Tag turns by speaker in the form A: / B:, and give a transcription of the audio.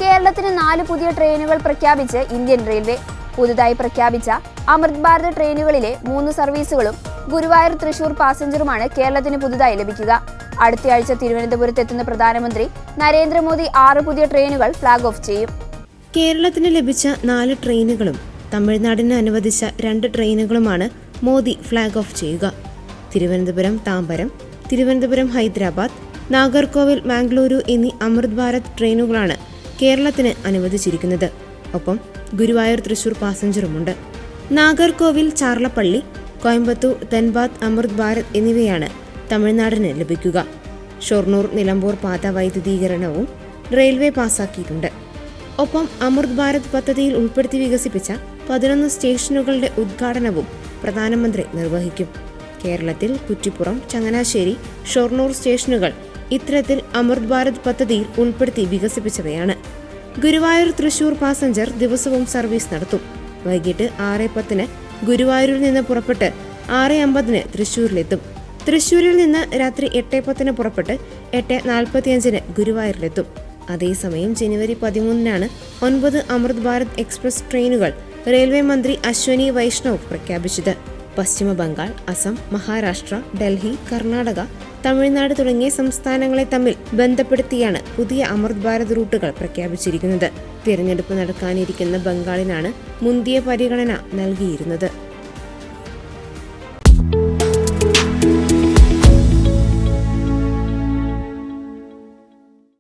A: കേരളത്തിന് 4 പുതിയ ട്രെയിനുകൾ പ്രഖ്യാപിച്ച് ഇന്ത്യൻ റെയിൽവേ. പുതുതായി പ്രഖ്യാപിച്ച അമൃത് ഭാരത് ട്രെയിനുകളിലെ 3 സർവീസുകളും ഗുരുവായൂർ തൃശൂർ പാസഞ്ചറുമാണ് കേരളത്തിന് പുതുതായി ലഭിക്കുക. അടുത്തയാഴ്ച തിരുവനന്തപുരത്ത് എത്തുന്ന പ്രധാനമന്ത്രി നരേന്ദ്രമോദി 6 പുതിയ ട്രെയിനുകൾ ഫ്ളാഗ് ഓഫ് ചെയ്യും.
B: കേരളത്തിന് ലഭിച്ച 4 ട്രെയിനുകളും തമിഴ്നാടിന് അനുവദിച്ച 2 ട്രെയിനുകളുമാണ് മോദി ഫ്ളാഗ് ഓഫ് ചെയ്യുക. തിരുവനന്തപുരം താമ്പരം, തിരുവനന്തപുരം ഹൈദരാബാദ്, നാഗർകോവിൽ മാംഗ്ലൂരു എന്നീ അമൃത് ഭാരത് ട്രെയിനുകളാണ് കേരളത്തിന് അനുവദിച്ചിരിക്കുന്നത്. ഒപ്പം ഗുരുവായൂർ തൃശൂർ പാസഞ്ചറുമുണ്ട്. നാഗർകോവിൽ ചാർലപ്പള്ളി, കോയമ്പത്തൂർ ധൻബാദ് അമൃത് ഭാരത് എന്നിവയാണ് തമിഴ്നാടിന് ലഭിക്കുക. ഷൊർണൂർ നിലമ്പൂർ പാത വൈദ്യുതീകരണവും റെയിൽവേ പാസാക്കിയിട്ടുണ്ട്. ഒപ്പം അമൃത് ഭാരത് പദ്ധതിയിൽ ഉൾപ്പെടുത്തി വികസിപ്പിച്ച 11 സ്റ്റേഷനുകളുടെ ഉദ്ഘാടനവും പ്രധാനമന്ത്രി നിർവഹിക്കും. കേരളത്തിൽ കുറ്റിപ്പുറം, ചങ്ങനാശ്ശേരി, ഷൊർണൂർ സ്റ്റേഷനുകൾ ഇത്തരത്തിൽ അമൃത് ഭാരത് പദ്ധതിയിൽ ഉൾപ്പെടുത്തി വികസിപ്പിച്ചവയാണ്. ഗുരുവായൂർ തൃശൂർ പാസഞ്ചർ ദിവസവും സർവീസ് നടത്തും. വൈകിട്ട് 6:10 ഗുരുവായൂരിൽ നിന്ന് പുറപ്പെട്ട് 6:50 തൃശൂരിലെത്തും. തൃശൂരിൽ നിന്ന് രാത്രി 8:10 പുറപ്പെട്ട് 8:45 ഗുരുവായൂരിലെത്തും. അതേസമയം ജനുവരി 13 9 അമൃത് ഭാരത് എക്സ്പ്രസ് ട്രെയിനുകൾ റെയിൽവേ മന്ത്രി അശ്വനി വൈഷ്ണവ് പ്രഖ്യാപിച്ചത്. പശ്ചിമ ബംഗാൾ, അസം, മഹാരാഷ്ട്ര, ഡൽഹി, കർണാടക, തമിഴ്നാട് തുടങ്ങിയ സംസ്ഥാനങ്ങളെ തമ്മിൽ ബന്ധപ്പെടുത്തിയാണ് പുതിയ അമൃത് ഭാരത് റൂട്ടുകൾ പ്രഖ്യാപിച്ചിരിക്കുന്നത്. തിരഞ്ഞെടുപ്പ് നടക്കാനിരിക്കുന്ന ബംഗാളിനാണ് മുന്തിയ പരിഗണന നൽകിയിരുന്നത്.